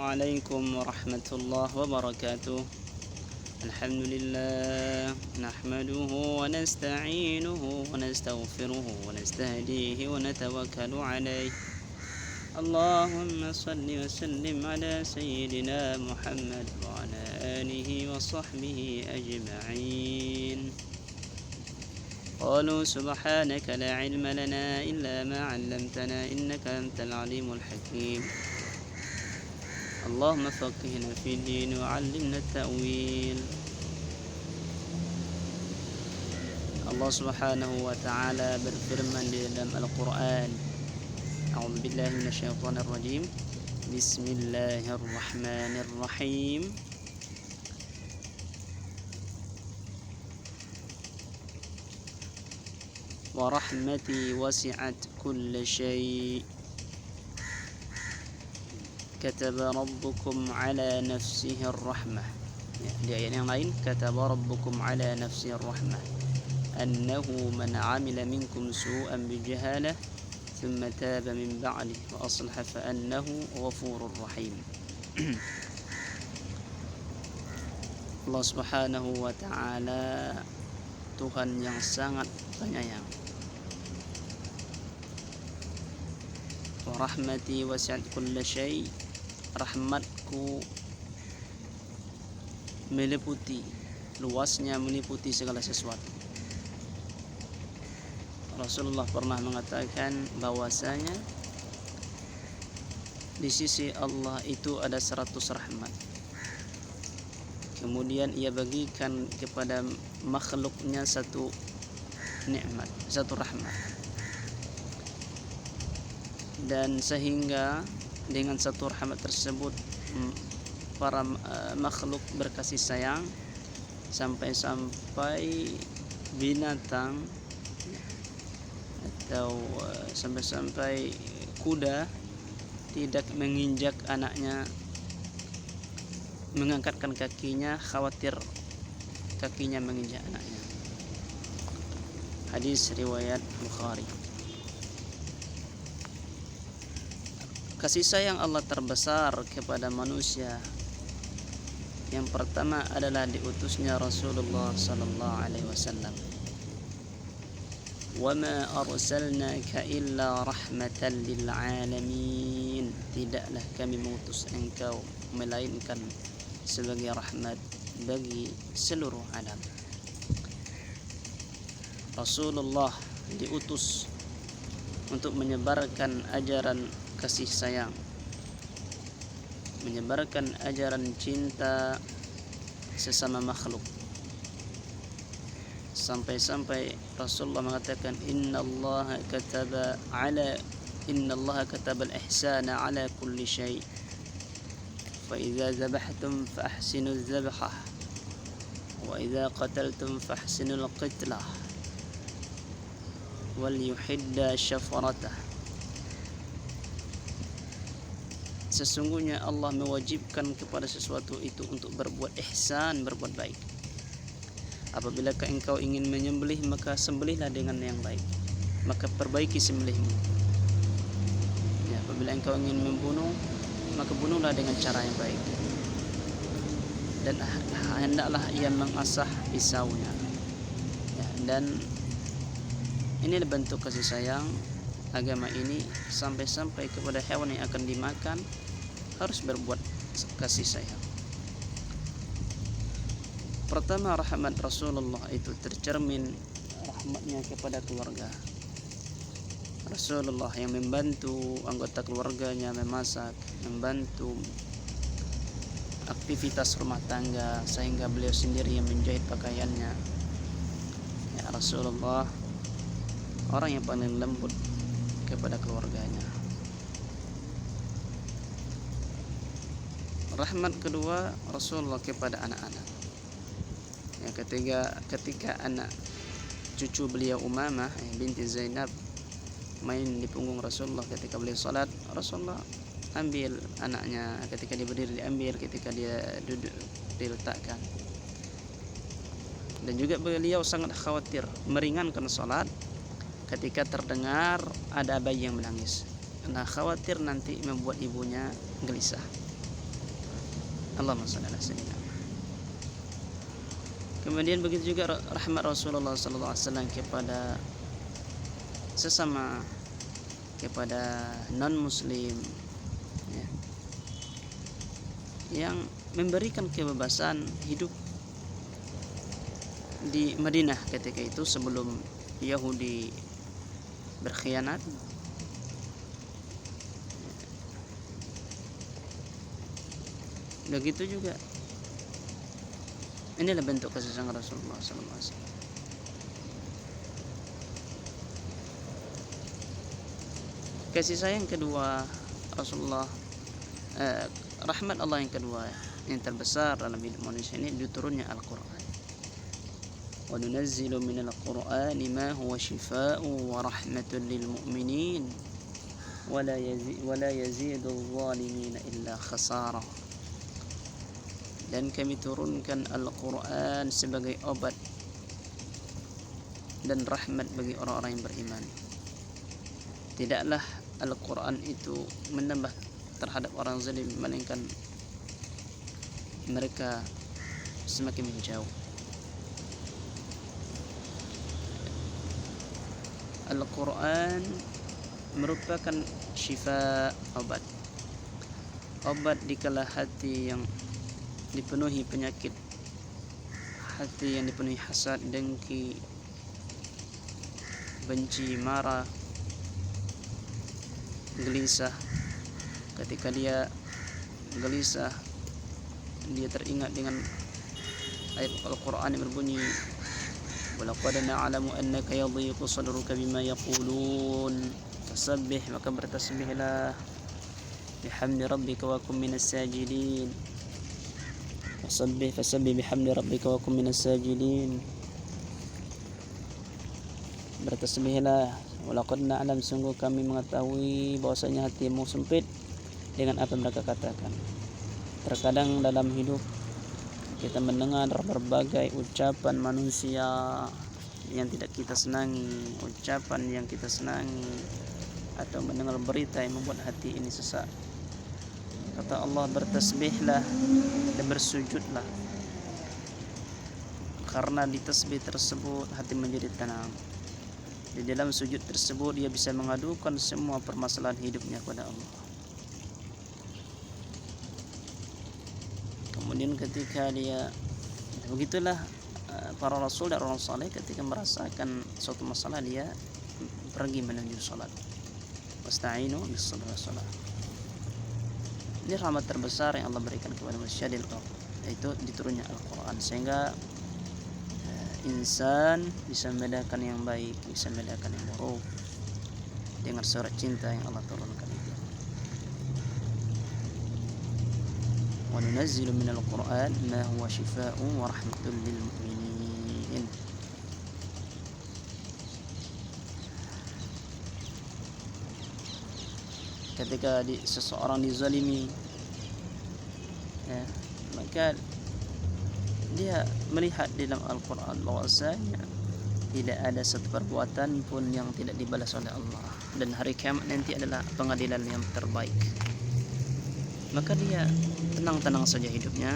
عليكم ورحمة الله وبركاته. الحمد لله نحمده ونستعينه ونستغفره ونستهديه ونتوكل عليه. اللهم صل وسلم على سيدنا محمد وعلى آله وصحبه أجمعين. قالوا سبحانك لا علم لنا إلا ما علمتنا إنك أنت العليم الحكيم. اللهم فقهنا في الدين وعلمنا التأويل. Allah Subhanahu wa taala berfirman di dalam Al-Qur'an. A'udzu billahi minasyaitonir rajim. Bismillahirrahmanirrahim. Wa rahmati wasi'at kulla syai'. Kataba rabbukum ala nafsihi ar-rahmah. Di ayat yang lain, kataba rabbukum ala nafsihi ar-rahmah annahu man 'amila minkum su'an bijahalah thumma taba min ba'dihi wa aslaha fa annahu ghafurur rahim. Allah Subhanahu wa taala Tuhan yang sangat penyayang. Wa rahmati wasi'at kulla syai'. Rahmatku luasnya meliputi segala sesuatu. Rasulullah pernah mengatakan bahwasanya di sisi Allah itu ada 100 rahmat. Kemudian ia bagikan kepada makhluknya satu nikmat, satu rahmat. Dan sehingga dengan satu rahmat tersebut para makhluk berkasih sayang sampai-sampai binatang atau sampai-sampai kuda tidak menginjak anaknya, mengangkatkan kakinya khawatir kakinya menginjak anaknya. Hadis riwayat Bukhari. Kasih sayang Allah terbesar kepada manusia yang pertama adalah diutusnya Rasulullah sallallahu alaihi wasallam. Wa ma arsalnaka illa rahmatan lil alamin. Tidaklah kami mengutus engkau melainkan sebagai rahmat bagi seluruh alam. Rasulullah diutus untuk menyebarkan ajaran kasih sayang, menyebarkan ajaran cinta sesama makhluk. Sampai-sampai Rasulullah mengatakan innallaha kataba al-ihsana ala kulli syai'. Fa idza zabahtum fa ahsinuz zabhah wa idza qataltum fa ahsinul qitlah wal yuhidda syafaratah. Sesungguhnya Allah mewajibkan kepada sesuatu itu untuk berbuat ihsan, berbuat baik. Apabila engkau ingin menyembelih, maka sembelihlah dengan yang baik, maka perbaiki sembelihmu. Ya, apabila engkau ingin membunuh, maka bunuhlah dengan cara yang baik. Dan hendaklah ia mengasah pisaunya. Ya, dan ini bentuk kasih sayang agama ini sampai-sampai kepada hewan yang akan dimakan harus berbuat kasih sayang. Pertama, rahmat Rasulullah itu tercermin rahmatnya kepada keluarga. Rasulullah yang membantu anggota keluarganya memasak, membantu aktivitas rumah tangga sehingga beliau sendiri yang menjahit pakaiannya. Ya, Rasulullah orang yang paling lembut kepada keluarganya. Rahmat kedua Rasulullah kepada anak-anak. Yang ketiga, ketika anak cucu beliau Umamah binti Zainab main di punggung Rasulullah ketika beliau salat, Rasulullah ambil anaknya, ketika dia berdiri diambil, ketika dia duduk diletakkan. Dan juga beliau sangat khawatir meringankan salat ketika terdengar ada bayi yang menangis, karena khawatir nanti membuat ibunya gelisah. Allahumma shalli ala sayyidina. Kemudian begitu juga rahmat Rasulullah sallallahu alaihi wasallam kepada sesama, kepada non muslim ya, yang memberikan kebebasan hidup di Madinah ketika itu sebelum Yahudi berkhianat. Begitu juga inilah bentuk kasih sayang Rasulullah SAW. Kasih sayang kedua Rasulullah, rahmat Allah yang kedua yang terbesar dalam hidup manusia ini diturunnya Al-Quran. Wa nunazzilu minal Qur'ani ma huwa shifaa'un wa rahmatun lil mu'minin wa la yazidu adh-dhalimina illa khasara. Dan kami turunkan Al-Quran sebagai obat dan rahmat bagi orang-orang yang beriman. Tidaklah Al-Quran itu menambah terhadap orang zalim, melainkan mereka semakin menjauh. Al-Quran merupakan syifa, obat dikala hati yang dipenuhi penyakit, hati yang dipenuhi hasad, dengki, benci, marah, gelisah. Ketika dia gelisah, dia teringat dengan ayat Al-Quran yang berbunyi, walaqad na'lamu annaka yadhiqu sadruka bima yaqulun fasabbih, maka bertasbihlah, bihamdi rabbika wa kum minas sajidin, fasabbih bihamdi rabbika wa kum minas sajidin. Bertasbihlah, walaqad na'lam, sungguh kami mengetahui bahwasanya hatimu sempit dengan apa mereka katakan. Terkadang dalam hidup kita mendengar berbagai ucapan manusia yang tidak kita senangi, ucapan yang kita senangi, atau mendengar berita yang membuat hati ini sesak. Kata Allah, bertasbihlah dan bersujudlah, karena di tasbih tersebut hati menjadi tenang. Di dalam sujud tersebut dia bisa mengadukan semua permasalahan hidupnya kepada Allah. Kemudian ketika dia, begitulah para rasul dan orang saleh ketika merasakan suatu masalah dia pergi menuju salat. Wasta'inu bis-sabri was-salah. Ini rahmat terbesar yang Allah berikan kepada manusia, yaitu diturunnya Al-Quran, sehingga insan bisa membedakan yang baik, bisa membedakan yang buruk dengan surat cinta yang Allah turunkan itu. Wa nunazzilu minal Qur'an ma huwa shifaa'un wa rahmatun lil mu'minin. Ketika seseorang dizalimi, ya, maka dia melihat di dalam Al-Quran bahwasanya tidak ada satu perbuatan pun yang tidak dibalas oleh Allah, dan hari kiamat nanti adalah pengadilan yang terbaik. Maka dia tenang-tenang saja hidupnya,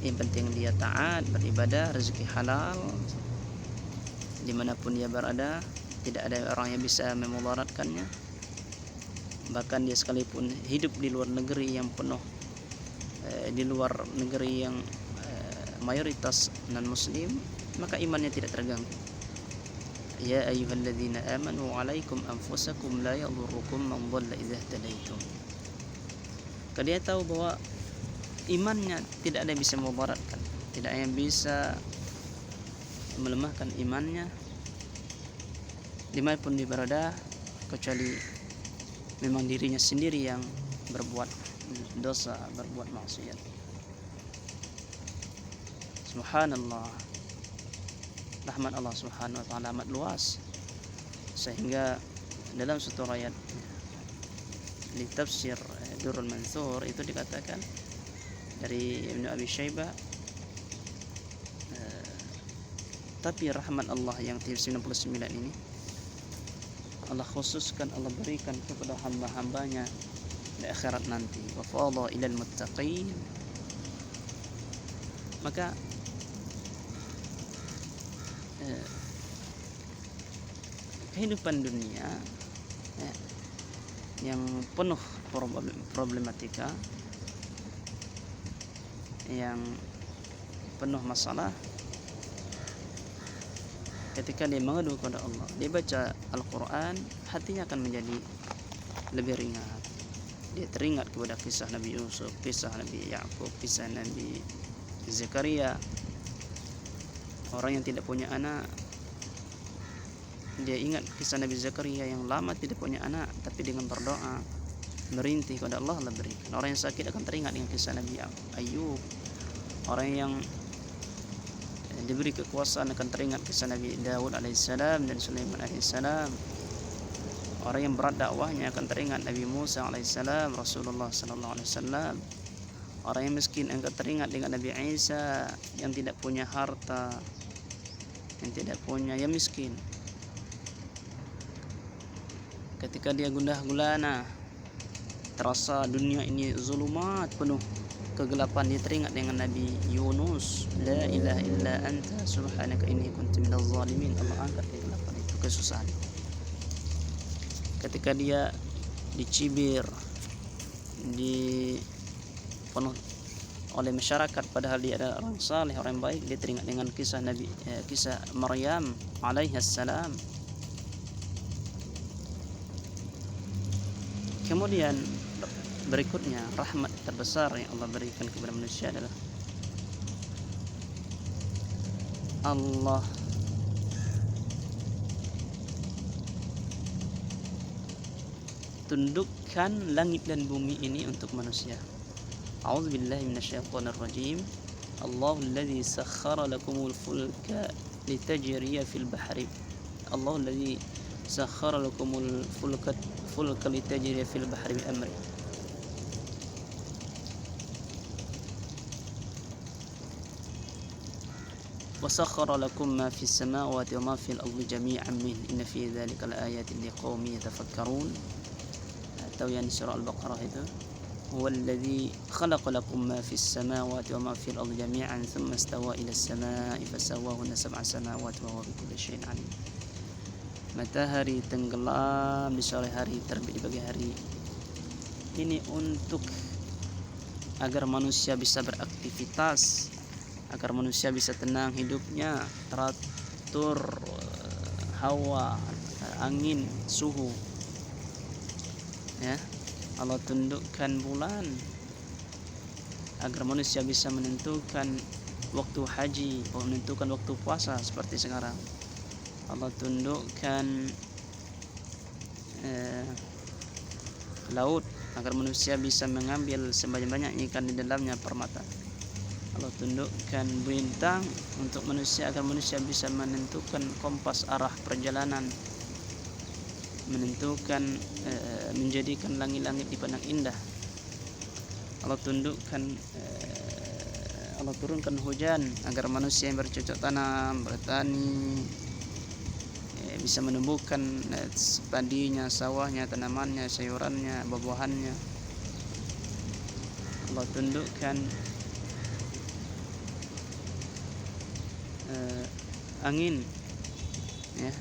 yang penting dia taat, beribadah, rezeki halal, dimanapun dia berada, tidak ada orang yang bisa memudaratkannya. Bahkan dia sekalipun hidup di luar negeri yang penuh, di luar negeri yang mayoritas non muslim, maka imannya tidak terganggu. Ya ayyuhalladzina amanu alaikum anfusakum la yadhurrukum man dhalla idza ihtadaitum. Karena dia tahu bahwa imannya tidak ada yang bisa memudaratkan, tidak ada yang bisa melemahkan imannya dimanapun dia berada, kecuali memang dirinya sendiri yang berbuat dosa, berbuat maksiat. Subhanallah, rahmat Allah subhanahu wa ta'ala amat luas, sehingga dalam suatu ayat di tafsir Durrul Mansur itu dikatakan dari Ibnu Abi Syaibah, tapi rahmat Allah yang 99 ini Allah khususkan, Allah berikan kepada hamba-hambanya di akhirat nanti. Wa fadha ilal muttaqin. Maka kehidupan dunia yang penuh problematika, yang penuh masalah, ketika dia mengadu kepada Allah, dia baca Al-Quran, hatinya akan menjadi lebih ringan. Dia teringat kepada kisah Nabi Yusuf, kisah Nabi Yakub, kisah Nabi Zakaria, orang yang tidak punya anak. Dia ingat kisah Nabi Zakaria yang lama tidak punya anak, tapi dengan berdoa merintih kepada Allah, Allah berikan. Orang yang sakit akan teringat dengan kisah Nabi Ayub. Orang yang diberi kekuasaan akan teringat kisah Nabi Daud alaihissalam dan Sulaiman alaihissalam. Orang yang berat dakwahnya akan teringat Nabi Musa alaihissalam, Rasulullah sallallahu alaihi wasallam. Orang yang miskin akan teringat dengan Nabi Isa yang tidak punya harta, yang tidak punya, yang miskin. Ketika dia gundah gulana, terasa dunia ini zulumat, penuh kegelapan, dia teringat dengan Nabi Yunus, la ilaha illa anta subhanaka inni kuntu minaz zalimin. Allah angkat kegelapan itu, kesusahan. Ketika dia dicibir, dipenuh oleh masyarakat padahal dia adalah orang saleh, orang baik, dia teringat dengan kisah kisah Maryam alaihissalam. Kemudian berikutnya, rahmat terbesar yang Allah berikan kepada manusia adalah Allah tundukkan langit dan bumi ini untuk manusia. A'udzubillahi minasyaitonir rajim. Allahu alladzi sakhkhara lakumul fulka litajriya fil bahri. Allahu alladzi sakhkhara lakumul fulka litajriya fil bahri bi amri. وسخر لكم ما في السماوات وما في الأرض جميعا منه إن في ذلك لآيات لقوم يتفكرون. atau yang di surah Al-Baqarah itu, huwallazi khalaqa lakum ma fis samawati wa ma fil ardi jami'an thumma istawa ila as-sama'i fasawwahunna sab'a samawati wa huwa bikulli syai'in 'alim. Matahari tenggelam di sore hari, terbit di pagi hari. Ini untuk agar manusia bisa beraktivitas, agar manusia bisa tenang hidupnya, teratur hawa, angin, suhu. Ya, Allah tundukkan bulan agar manusia bisa menentukan waktu haji, menentukan waktu puasa seperti sekarang. Allah tundukkan laut agar manusia bisa mengambil sebanyak-banyak ikan di dalamnya permata. Allah tundukkan bintang untuk manusia agar manusia bisa menentukan kompas arah perjalanan, menentukan menjadikan langit-langit dipandang indah. Allah tundukkan Allah turunkan hujan agar manusia yang bercocok tanam, bertani, bisa menumbuhkan padinya, sawahnya, tanamannya, sayurannya, buah-buahannya. Allah tundukkan angin, ya,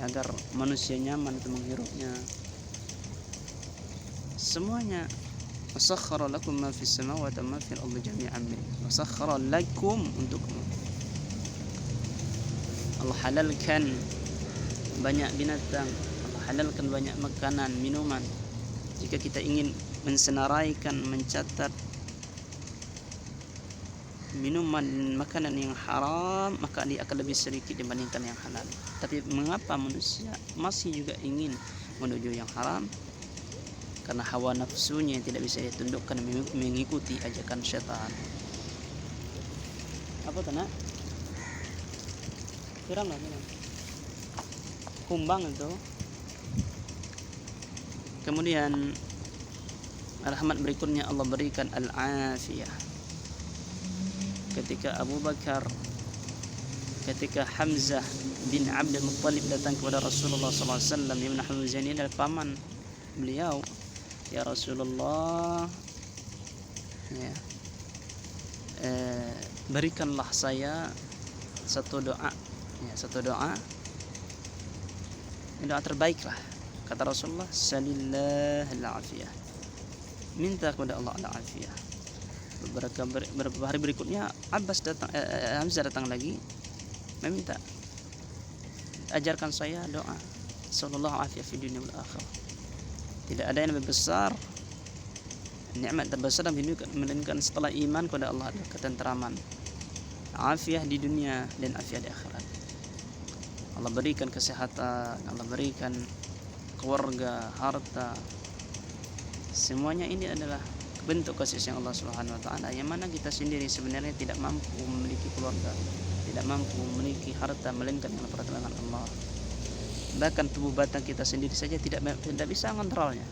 agar manusia nyaman untuk menghirupnya. Semuanya. Wasakhkhara lakum ma fis samawati wa ma fil ardi jami'an min. Wasakhkhara lakum, untukmu. Allah halalkan banyak binatang, Allah halalkan banyak makanan, minuman. Jika kita ingin mensenaraikan, mencatat minuman, makanan yang haram, maka dia akan lebih sedikit dibandingkan yang halal. Tapi mengapa manusia masih juga ingin menuju yang haram? Karena hawa nafsunya yang tidak bisa ditundukkan, mengikuti ajakan syaitan. Apa tu nak? Kurang lah, kumbang itu. Kemudian rahmat berikutnya Allah berikan al-afiyah. Ketika Abu Bakar, ketika Hamzah bin Abdul Muttalib datang kepada Rasulullah SAW, Ibn Hamzah ini adalah paman beliau, ya Rasulullah, ya, berikanlah saya satu doa, ya, satu doa, doa terbaik lah. Kata Rasulullah, salillah al-afiyah, minta kepada Allah al-afiyah. Beberapa hari berikutnya Hamzah datang lagi meminta, ajarkan saya doa sallallahu afiyah fi dunia wal akhirah. Tidak ada yang lebih besar, nikmat terbesar dalam hidup melainkan setelah iman kepada Allah adalah ketenteraman, afiah di dunia dan afiah di akhirat. Allah berikan kesehatan, Allah berikan keluarga, harta, semuanya ini adalah bentuk kasih sayang Allah Subhanahu wa taala, yang mana kita sendiri sebenarnya tidak mampu memiliki keluarga, tidak mampu memiliki harta melainkan dengan pertolongan Allah. Bahkan tubuh batang kita sendiri saja tidak bisa mengontrolnya.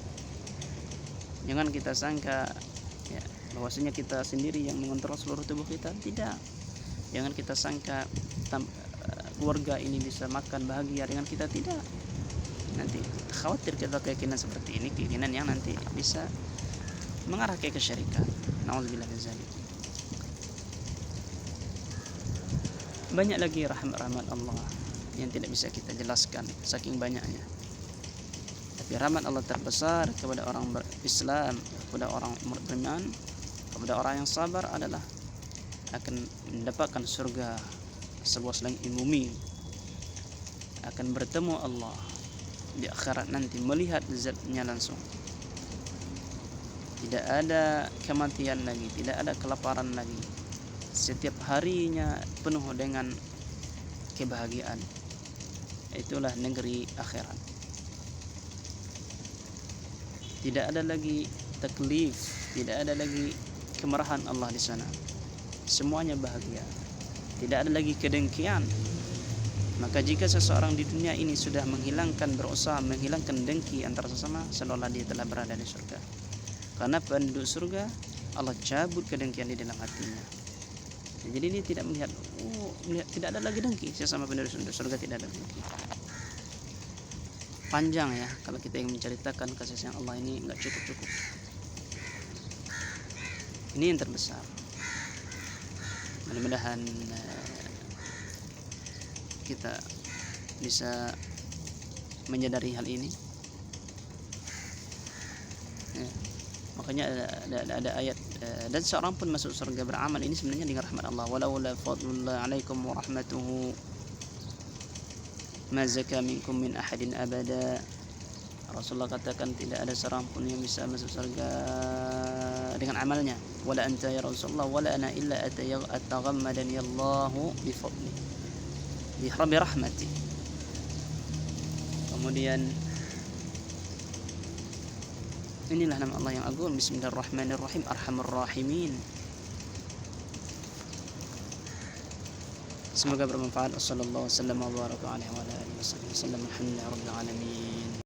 Jangan kita sangka, ya, bahwasanya kita sendiri yang mengontrol seluruh tubuh kita, tidak. Jangan kita sangka keluarga ini bisa makan bahagia dengan kita, tidak. Nanti khawatir kita keyakinan seperti ini, keyakinan yang nanti bisa mengarah ke kesyirikan. Nauzubillah min dzalik. Banyak lagi rahmat-rahmat Allah yang tidak bisa kita jelaskan saking banyaknya. Tapi rahmat Allah terbesar kepada orang berislam, kepada orang beriman, kepada orang yang sabar adalah akan mendapatkan surga seluas langit bumi, akan bertemu Allah di akhirat nanti, melihat zatnya langsung. Tidak ada kematian lagi, tidak ada kelaparan lagi. Setiap harinya penuh dengan kebahagiaan. Itulah negeri akhirat. Tidak ada lagi taklif, tidak ada lagi kemarahan Allah di sana. Semuanya bahagia. Tidak ada lagi kedengkian. Maka jika seseorang di dunia ini sudah berusaha menghilangkan dengki antara sesama, seolah dia telah berada di surga. Karena penduduk surga Allah cabut kedengkian di dalam hatinya. Jadi dia tidak melihat, tidak ada lagi dengki sesama penduduk surga, tidak ada dengki. Panjang ya kalau kita ingin menceritakan kasih sayang Allah ini, nggak cukup. Ini yang terbesar. Mudah-mudahan kita bisa menyadari hal ini. Ya. Makanya ada ayat, dan seorang pun masuk surga beramal, ini sebenarnya dengan rahmat Allah. Walaula fadlullah alaikum wa rahmatuhu ma zaka minkum min ahadin abada. Rasulullah katakan tidak ada seorang pun yang bisa masuk surga dengan amalnya. Wala anta ya Rasulullah wala ana illa ataghammadani Allahu bi fadli bi rahmati. Kemudian inilah nama Allah yang agung, Bismillahirrahmanirrahim, Arhamur Rahimin. Semoga bermanfaat. Wassallallahu wasallam wa baraka alaihi wa alihi wasallam. Alhamdulillahirabbil alamin.